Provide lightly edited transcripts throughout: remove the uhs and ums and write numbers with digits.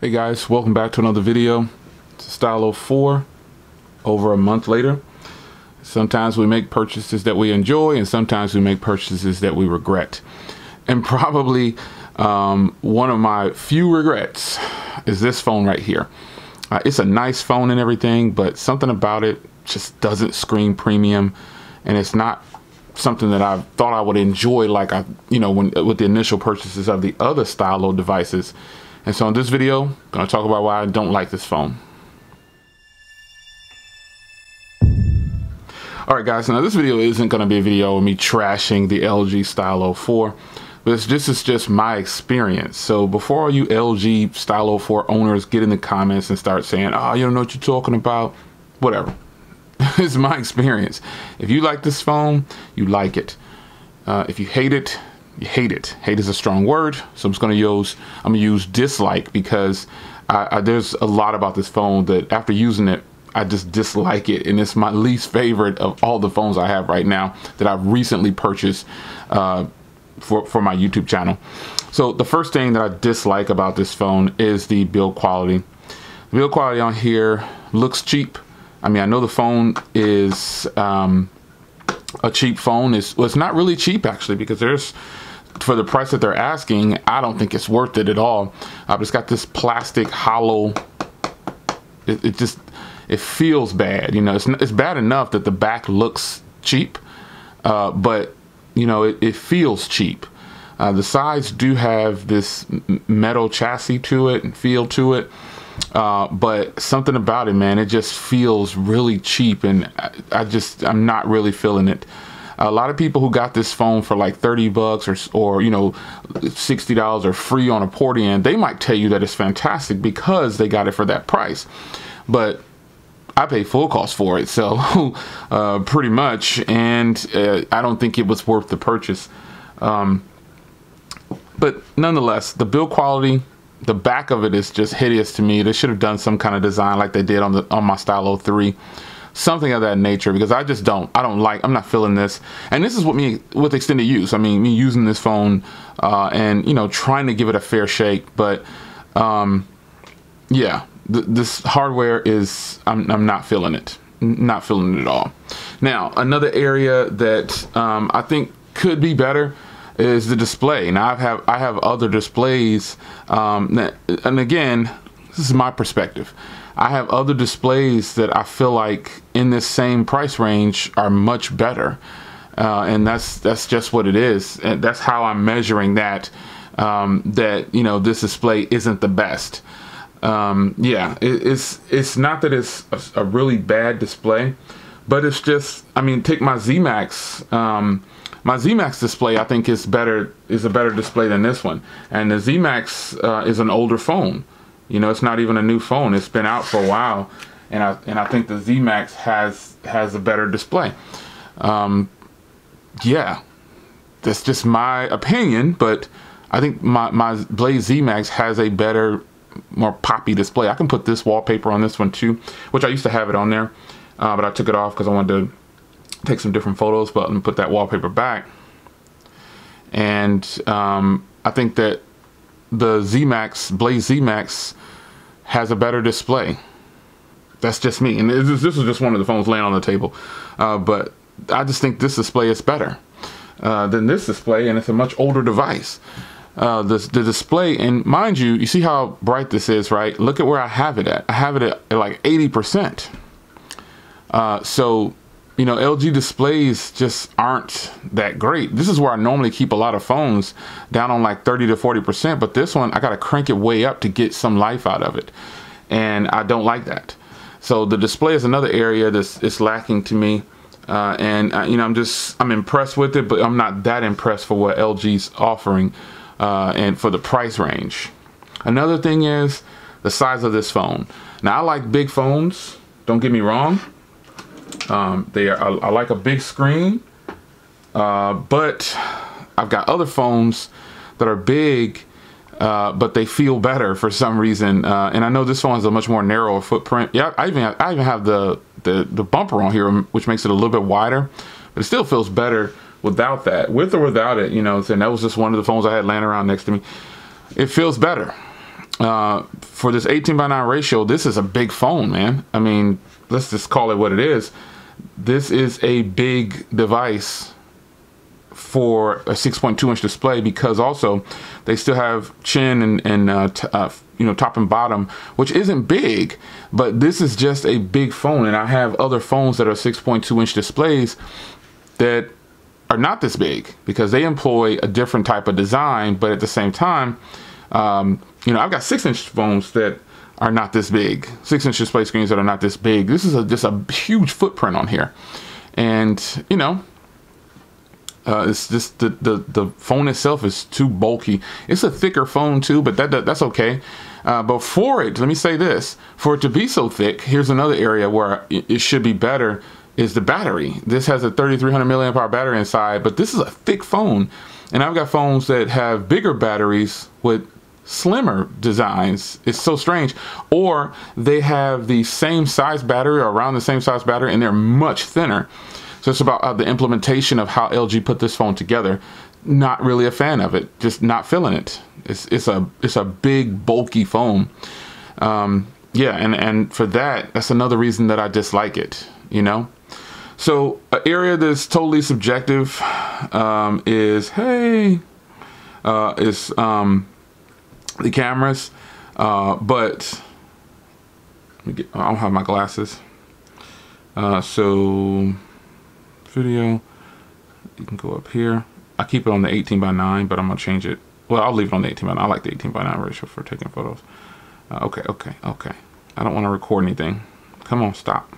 Hey guys, welcome back to another video. It's Stylo 4 over a month later. Sometimes we make purchases that we enjoy and sometimes we make purchases that we regret. And probably one of my few regrets is this phone right here. It's a nice phone and everything, but something about it just doesn't scream premium, and it's not something that I thought I would enjoy like with the initial purchases of the other Stylo devices. And so in this video, I'm going to talk about why I don't like this phone. Alright guys, now this video isn't going to be a video of me trashing the LG Stylo 4, but this is just my experience. So before all you LG Stylo 4 owners get in the comments and start saying, oh, you don't know what you're talking about, whatever. It's my experience. If you like this phone, you like it. If you hate it, you hate it. Hate is a strong word, so I'm gonna use dislike, because there's a lot about this phone that after using it, I just dislike it, and it's my least favorite of all the phones I have right now that I've recently purchased for my YouTube channel. So the first thing that I dislike about this phone is the build quality. The build quality on here looks cheap. I mean, I know the phone is a cheap phone. It's not really cheap actually, because for the price that they're asking, I don't think it's worth it at all. But it's got this plastic hollow. It feels bad. You know, it's bad enough that the back looks cheap, but you know, it feels cheap. The sides do have this metal chassis to it and feel to it. But something about it, man, it just feels really cheap, and I'm not really feeling it. A lot of people who got this phone for like 30 bucks or you know, $60 or free on a port-in, they might tell you that it's fantastic because they got it for that price. But I paid full cost for it, so pretty much, and I don't think it was worth the purchase. But nonetheless, the build quality, the back of it is just hideous to me. They should have done some kind of design like they did on my Stylo 3, something of that nature, because I'm not feeling this. And this is with extended use. I mean, me using this phone and you know, trying to give it a fair shake, but yeah, this hardware is I'm not feeling it. Not feeling it at all. Now, another area that I think could be better is the display. Now I have other displays, and again, this is my perspective. I have other displays that I feel like in this same price range are much better, and that's just what it is, and that's how I'm measuring that. That, you know, this display isn't the best. Yeah, it's not that it's a really bad display, but it's just, I mean, take my Z Max. My Z Max display, I think, is a better display than this one. And the Z Max is an older phone. You know, it's not even a new phone. It's been out for a while, and I think the Z Max has a better display. Yeah, that's just my opinion, but I think my Blaze Z Max has a better, more poppy display. I can put this wallpaper on this one too, which I used to have it on there, but I took it off because I wanted to take some different photos. But let me put that wallpaper back. And I think that the Z Max, Blaze Z Max, has a better display. That's just me, and this is just one of the phones laying on the table, but I just think this display is better than this display, and it's a much older device. The display, and mind you, you see how bright this is, right? Look at where I have it at. I have it at like 80%. So, you know, LG displays just aren't that great. This is where I normally keep a lot of phones, down on like 30 to 40%, but this one I gotta crank it way up to get some life out of it, and I don't like that. So the display is another area that's lacking to me, and you know, I'm impressed with it, but I'm not that impressed for what LG's offering and for the price range. Another thing is the size of this phone. Now, I like big phones, don't get me wrong. I like a big screen, but I've got other phones that are big, but they feel better for some reason. And I know this phone has a much more narrow footprint. Yeah, I even have the bumper on here, which makes it a little bit wider, but it still feels better without that. With or without it, you know, and that was just one of the phones I had laying around next to me. It feels better. for this 18:9 ratio, this is a big phone, man. I mean, let's just call it what it is. This is a big device for a 6.2-inch display, because also they still have chin and you know, top and bottom, which isn't big, but this is just a big phone. And I have other phones that are 6.2-inch displays that are not this big, because they employ a different type of design. But at the same time, you know, I've got 6-inch phones that are not this big, 6-inch display screens that are not this big. This is just a huge footprint on here. And, you know, it's just the phone itself is too bulky. It's a thicker phone too, but that's okay. But for it, let me say this, for it to be so thick, here's another area where it should be better, is the battery. This has a 3,300 milliamp hour battery inside, but this is a thick phone. And I've got phones that have bigger batteries with slimmer designs. It's so strange. Or they have the same size battery, or around the same size battery, and they're much thinner. So it's about the implementation of how LG put this phone together. Not really a fan of it. Just not feeling it. It's a big, bulky phone. Yeah, and for that's another reason that I dislike it, you know? So an area that's totally subjective is the cameras. But I don't have my glasses. So video, you can go up here. I keep it on the 18:9, but I'm gonna change it. Well, I'll leave it on the 18:9. I like the 18:9 ratio for taking photos. Okay. I don't want to record anything. Come on, stop.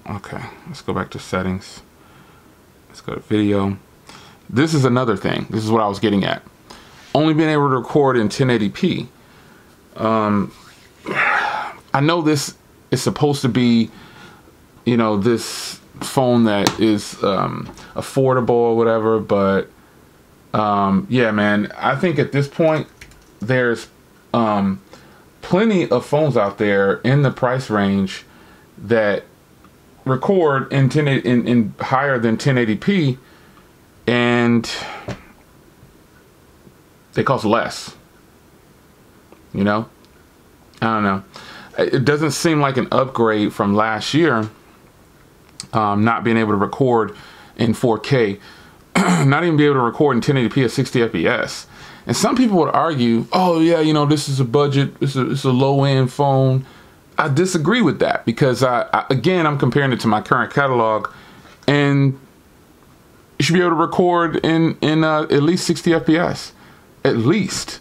Okay, let's go back to settings. Let's go to video. This is another thing. This is what I was getting at. Only being able to record in 1080p. I know this is supposed to be, you know, this phone that is affordable or whatever, but yeah, man, I think at this point there's plenty of phones out there in the price range that record in in higher than 1080p, and they cost less. You know, I don't know. It doesn't seem like an upgrade from last year. Not being able to record in 4K, not even be able to record in 1080p at 60 FPS. And some people would argue, oh yeah, you know, this is a budget, it's a low-end phone. I disagree with that, because again, I'm comparing it to my current catalog, and you should be able to record in at least 60 FPS, at least,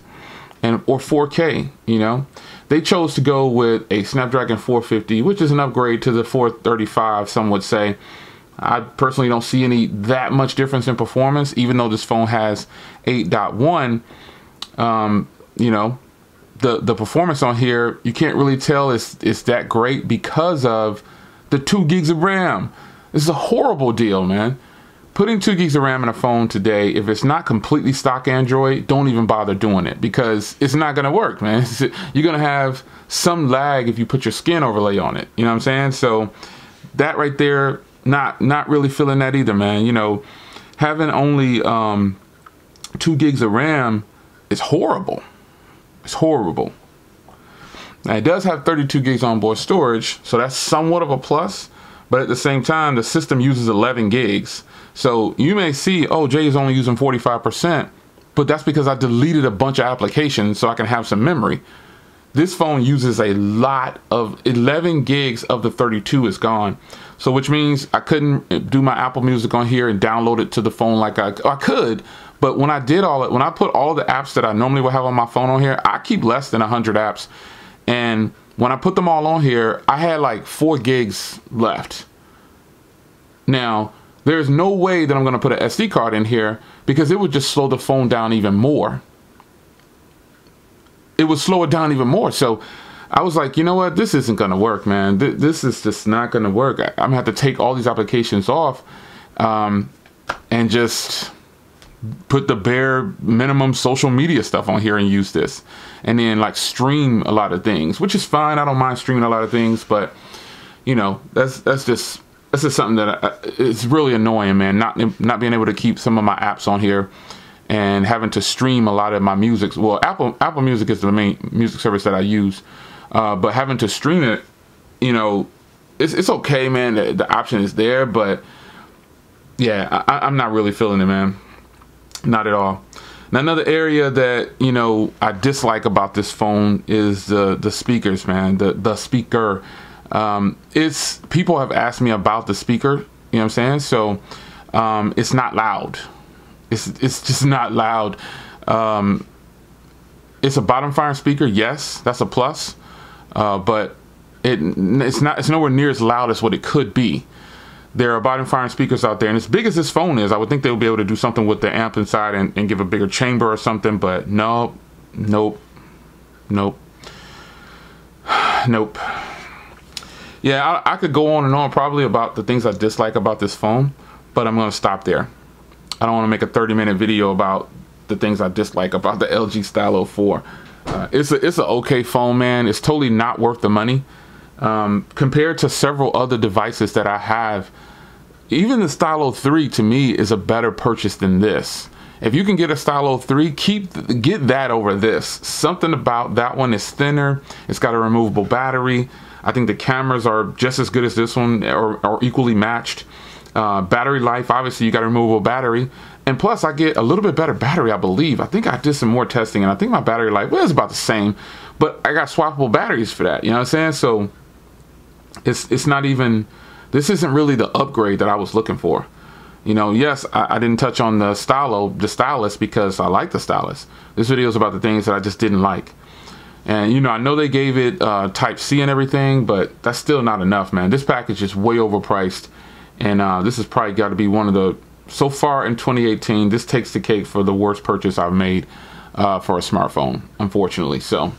or 4K. You know, they chose to go with a Snapdragon 450, which is an upgrade to the 435. Some would say. I personally don't see that much difference in performance, even though this phone has 8.1. You know, the performance on here, you can't really tell it's that great because of the 2 gigs of RAM. This is a horrible deal, man. Putting 2 gigs of RAM in a phone today, if it's not completely stock Android, don't even bother doing it, because it's not gonna work, man. You're gonna have some lag if you put your skin overlay on it. You know what I'm saying? So that right there, not really feeling that either, man. You know, having only 2 gigs of RAM is horrible. It's horrible. Now, it does have 32 gigs onboard storage, so that's somewhat of a plus. But at the same time, the system uses 11 gigs. So you may see, oh, Jay is only using 45%, but that's because I deleted a bunch of applications so I can have some memory. This phone uses a lot of 11 gigs of the 32 is gone. So which means I couldn't do my Apple Music on here and download it to the phone like I could. But when I did when I put all the apps that I normally would have on my phone on here, I keep less than 100 apps. And when I put them all on here, I had like 4 gigs left. Now, there's no way that I'm going to put an SD card in here, because it would just slow the phone down even more. It would slow it down even more. So I was like, you know what? This isn't going to work, man. This is just not going to work. I'm going to have to take all these applications off and just put the bare minimum social media stuff on here and use this. And then like stream a lot of things, which is fine. I don't mind streaming a lot of things, but you know, that's just something that it's really annoying, man. Not being able to keep some of my apps on here and having to stream a lot of my music. Well, Apple Music is the main music service that I use, but having to stream it, you know, it's okay, man. The option is there, but yeah, I'm not really feeling it, man. Not at all. Now, another area that, you know, I dislike about this phone is the speakers, man. The speaker. It's people have asked me about the speaker. You know what I'm saying? So it's not loud. It's just not loud. It's a bottom firing speaker. Yes, that's a plus. But it's nowhere near as loud as what it could be. There are bottom firing speakers out there, and as big as this phone is, I would think they would be able to do something with the amp inside and give a bigger chamber or something, but no, nope. Yeah, I could go on and on probably about the things I dislike about this phone, but I'm going to stop there. I don't want to make a 30-minute video about the things I dislike about the LG Stylo 4. It's an okay phone, man. It's totally not worth the money. Compared to several other devices that I have, even the Stylo 3 to me is a better purchase than this. If you can get a Stylo 3, get that over this. Something about that one is thinner. It's got a removable battery. I think the cameras are just as good as this one, or equally matched. Battery life, obviously you got a removable battery, and plus I get a little bit better battery, I believe. I think I did some more testing, and I think my battery life was about the same, but I got swappable batteries for that. You know what I'm saying? So it's not even, this isn't really the upgrade that I was looking for. You know, yes, I didn't touch on the stylus, because I like the stylus. This video is about the things that I just didn't like. And, you know, I know they gave it Type-C and everything, but that's still not enough, man. This package is way overpriced. And this has probably got to be one of the, so far in 2018, this takes the cake for the worst purchase I've made for a smartphone, unfortunately. So,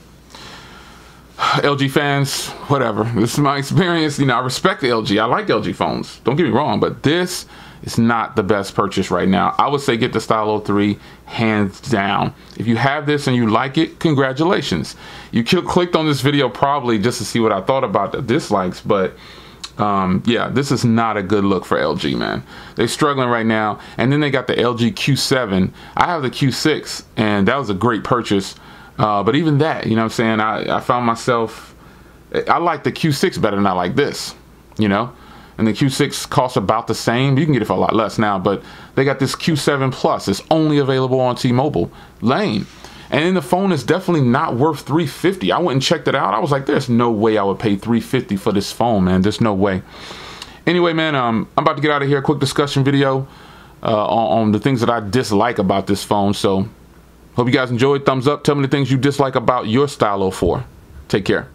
LG fans, whatever. This is my experience. You know, I respect the LG. I like LG phones. Don't get me wrong, but this is not the best purchase right now. I would say get the Stylo 3 hands down. If you have this and you like it, congratulations. You clicked on this video probably just to see what I thought about the dislikes, but yeah, this is not a good look for LG, man. They're struggling right now. And then they got the LG Q7. I have the Q6, and that was a great purchase. But even that, you know what I'm saying, I found myself, I like the Q6 better than I like this, you know. And the Q6 costs about the same. You can get it for a lot less now, but they got this Q7 Plus. It's only available on T-Mobile. Lame. And then the phone is definitely not worth $350. I went and checked it out. I was like, there's no way I would pay $350 for this phone, man. There's no way. Anyway, man, I'm about to get out of here. Quick discussion video on the things that I dislike about this phone. So hope you guys enjoyed. Thumbs up. Tell me the things you dislike about your Stylo 4. Take care.